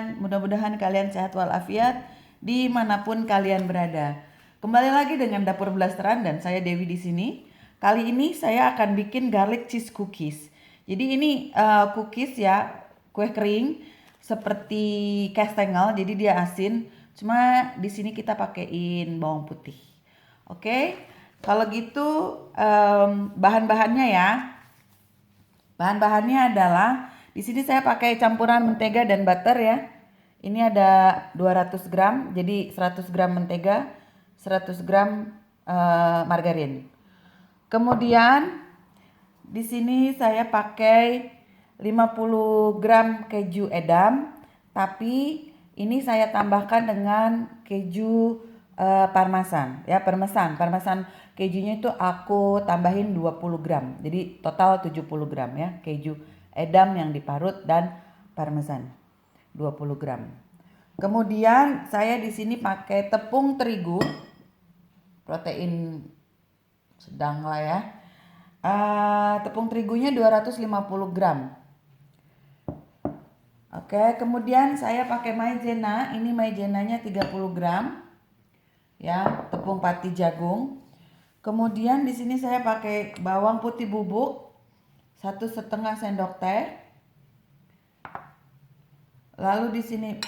teman-teman, mudah-mudahan kalian sehat walafiat dimanapun kalian berada. Kembali lagi dengan Dapur Blasteran dan saya Dewi di sini. Kali ini saya akan bikin garlic cheese cookies. Jadi ini cookies ya, kue kering seperti kastengel, jadi dia asin. Cuma di sini kita pakein bawang putih. Oke, kalau gitu bahan-bahannya ya. Bahan-bahannya adalah di sini saya pakai campuran mentega dan butter ya. Ini ada 200 gram, jadi 100 gram mentega, 100 gram margarin. Kemudian di sini saya pakai 50 gram keju edam, tapi ini saya tambahkan dengan keju parmesan ya, parmesan kejunya itu aku tambahin 20 gram, jadi total 70 gram ya, keju edam yang diparut dan parmesan 20 gram. Kemudian saya di sini pakai tepung terigu, protein sedang lah ya. Tepung terigunya 250 gram. Oke, kemudian saya pakai maizena, ini maizenanya 30 gram. Ya, tepung pati jagung. Kemudian di sini saya pakai bawang putih bubuk 1,5 sendok teh. Lalu di sini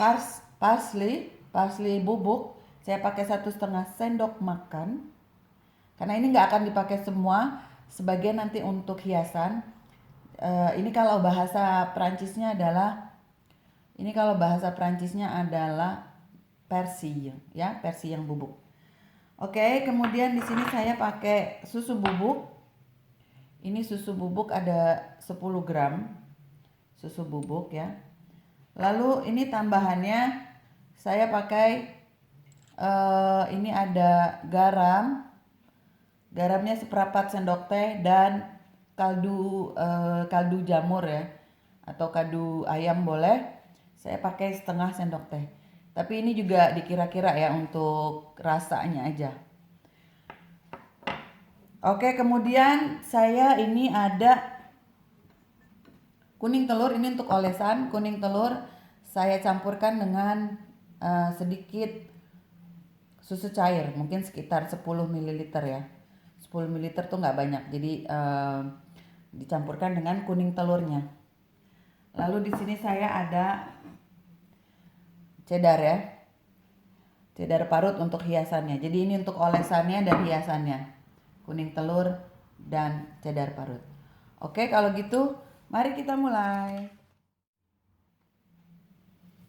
parsley bubuk saya pakai 1,5 sendok makan. Karena ini nggak akan dipakai semua, sebagian nanti untuk hiasan. Ini kalau bahasa Perancisnya adalah persil ya, persil yang bubuk. Oke, kemudian di sini saya pakai susu bubuk. Ini susu bubuk ada 10 gram. Susu bubuk ya. Lalu ini tambahannya saya pakai ini ada garam. Garamnya seperempat sendok teh dan kaldu jamur ya, atau kaldu ayam boleh. Saya pakai setengah sendok teh. Tapi ini juga dikira-kira ya untuk rasanya aja. Oke, kemudian saya ini ada kuning telur, ini untuk olesan. Kuning telur saya campurkan dengan sedikit susu cair, mungkin sekitar 10 ml ya. 10 ml tuh nggak banyak, jadi dicampurkan dengan kuning telurnya. Lalu di sini saya ada cheddar ya, cheddar parut untuk hiasannya. Jadi ini untuk olesannya dan hiasannya, kuning telur dan cheddar parut. Oke, kalau gitu mari kita mulai.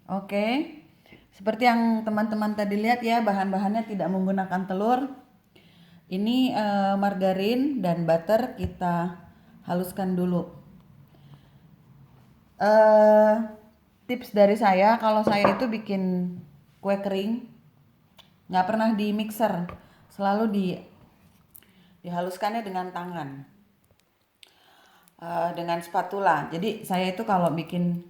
Oke, seperti yang teman-teman tadi lihat ya, bahan-bahannya tidak menggunakan telur. Ini margarin dan butter kita haluskan dulu. Tips dari saya, kalau saya itu bikin kue kering nggak pernah di mixer, selalu dihaluskannya dengan tangan, dengan spatula. Jadi saya itu kalau bikin,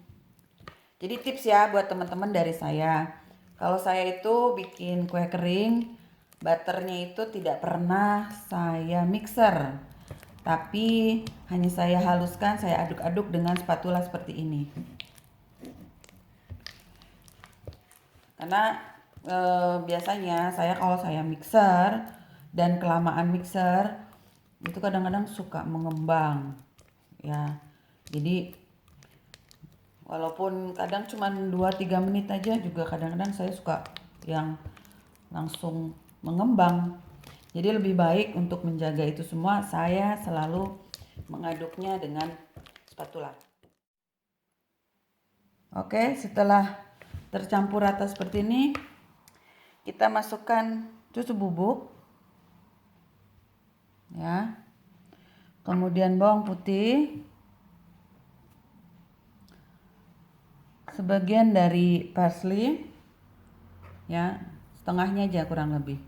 jadi tips ya buat teman-teman dari saya, kalau saya itu bikin kue kering, butternya itu tidak pernah saya mixer, tapi hanya saya haluskan, saya aduk-aduk dengan spatula seperti ini. Karena biasanya kalau saya mixer dan kelamaan mixer itu kadang-kadang suka mengembang ya. Jadi walaupun kadang cuma 2-3 menit aja juga kadang-kadang saya suka yang langsung mengembang. Jadi lebih baik untuk menjaga itu semua, saya selalu mengaduknya dengan spatula. Oke, setelah tercampur rata seperti ini, kita masukkan susu bubuk ya, kemudian bawang putih, sebagian dari parsley ya, setengahnya aja kurang lebih.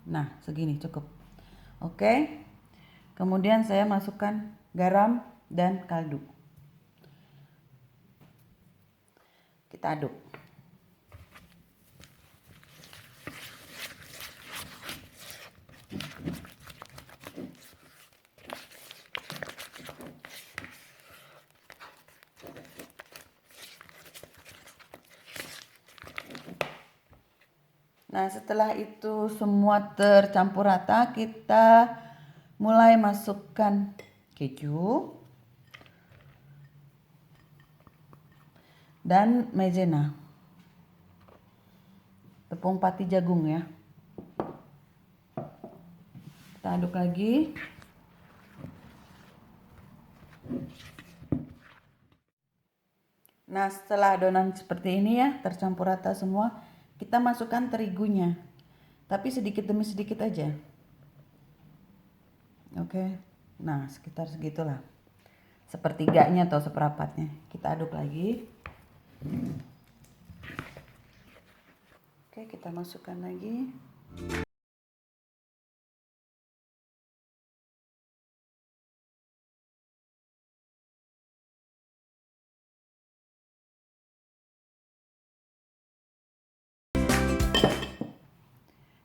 Nah, segini cukup. Oke, kemudian saya masukkan garam dan kaldu. Kita aduk. Nah, setelah itu semua tercampur rata, kita mulai masukkan keju dan maizena. Tepung pati jagung ya. Kita aduk lagi. Nah, setelah adonan seperti ini ya, tercampur rata semua, kita masukkan terigunya. Tapi sedikit demi sedikit aja. Oke. Nah, sekitar segitulah. Sepertiganya atau seperempatnya. Kita aduk lagi. Oke, kita masukkan lagi.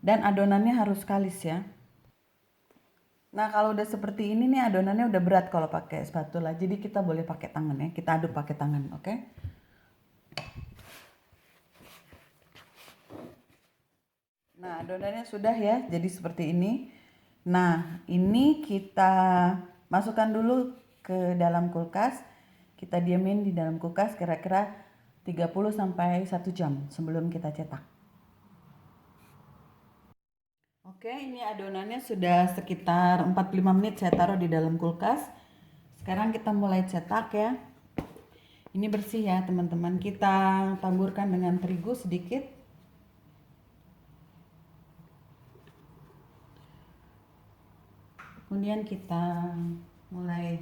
Dan adonannya harus kalis ya. Nah, kalau udah seperti ini nih adonannya udah berat kalau pakai spatula. Jadi kita boleh pakai tangan ya. Kita aduk pakai tangan, oke? Nah, adonannya sudah ya. Jadi seperti ini. Nah, ini kita masukkan dulu ke dalam kulkas. Kita diamin di dalam kulkas kira-kira 30 sampai 1 jam sebelum kita cetak. Oke, ini adonannya sudah sekitar 45 menit saya taruh di dalam kulkas. Sekarang kita mulai cetak ya. Ini bersih ya teman-teman. Kita taburkan dengan terigu sedikit. Kemudian kita mulai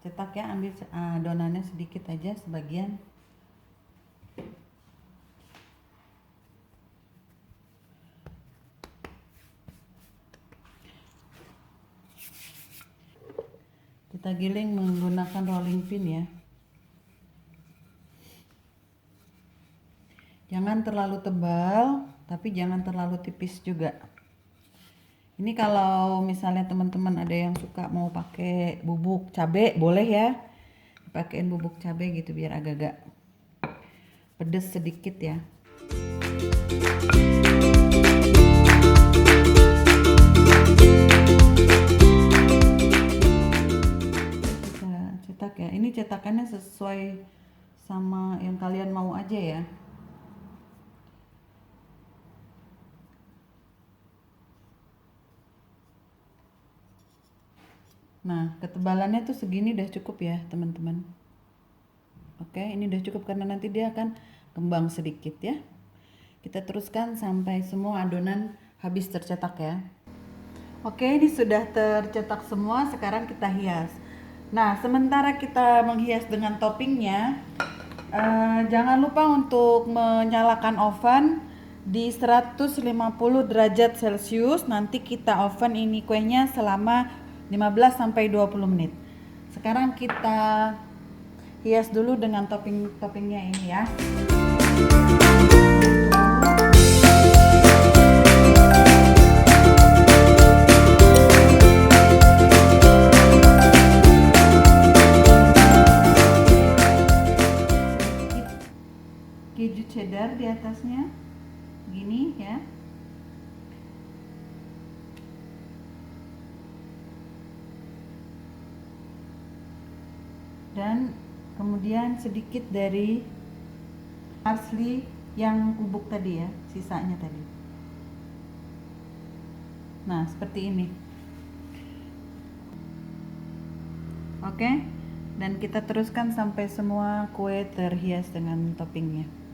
cetak ya. Ambil adonannya sedikit aja sebagian. Kita giling menggunakan rolling pin ya. Jangan terlalu tebal, tapi jangan terlalu tipis juga. Ini kalau misalnya teman-teman ada yang suka mau pakai bubuk cabai, boleh ya. Pakein bubuk cabai gitu biar agak-agak pedes sedikit ya. Kita cetak ya. Ini cetakannya sesuai sama yang kalian mau aja ya. Nah, ketebalannya tuh segini udah cukup ya, teman-teman. Oke, ini udah cukup karena nanti dia akan kembang sedikit ya. Kita teruskan sampai semua adonan habis tercetak ya. Oke, ini sudah tercetak semua, sekarang kita hias. Nah, sementara kita menghias dengan toppingnya, jangan lupa untuk menyalakan oven di 150 derajat Celcius. Nanti kita oven ini kuenya selama 15 sampai 20 menit. Sekarang kita hias dulu dengan toppingnya ini ya. Keju cheddar di atasnya gini ya. Dan kemudian sedikit dari parsley yang bubuk tadi ya, sisanya tadi. Nah, seperti ini. Oke. Dan kita teruskan sampai semua kue terhias dengan toppingnya.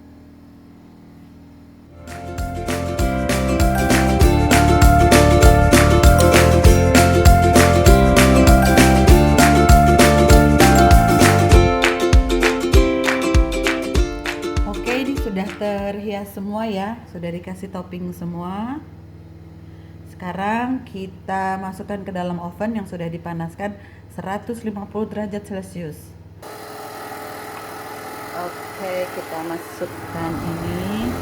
Sudah terhias semua ya, sudah dikasih topping semua. Sekarang kita masukkan ke dalam oven yang sudah dipanaskan 150 derajat Celcius. Oke, kita masukkan ini.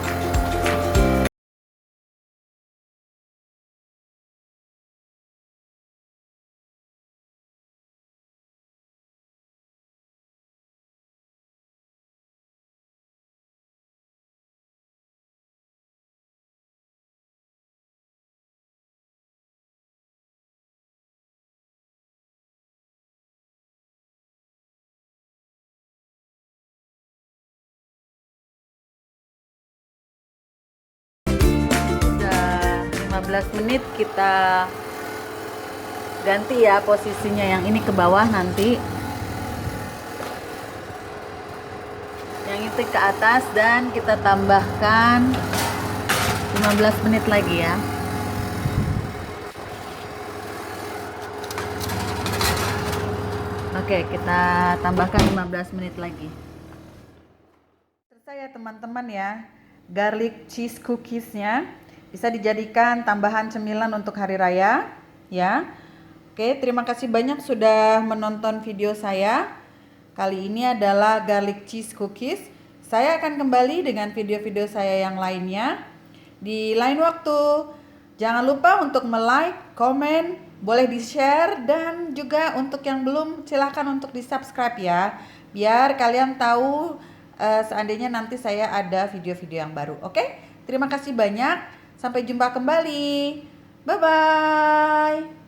15 menit kita ganti ya posisinya, yang ini ke bawah nanti, yang itu ke atas, dan kita tambahkan 15 menit lagi ya. Oke, kita tambahkan 15 menit lagi. Selesai ya teman-teman ya, garlic cheese cookiesnya. Bisa dijadikan tambahan cemilan untuk hari raya ya. Oke, terima kasih banyak sudah menonton video saya. Kali ini adalah garlic cheese cookies. Saya akan kembali dengan video-video saya yang lainnya di lain waktu. Jangan lupa untuk like, komen, boleh di-share, dan juga untuk yang belum silahkan untuk di-subscribe ya. Biar kalian tahu seandainya nanti saya ada video-video yang baru. Oke? Terima kasih banyak. Sampai jumpa kembali. Bye-bye.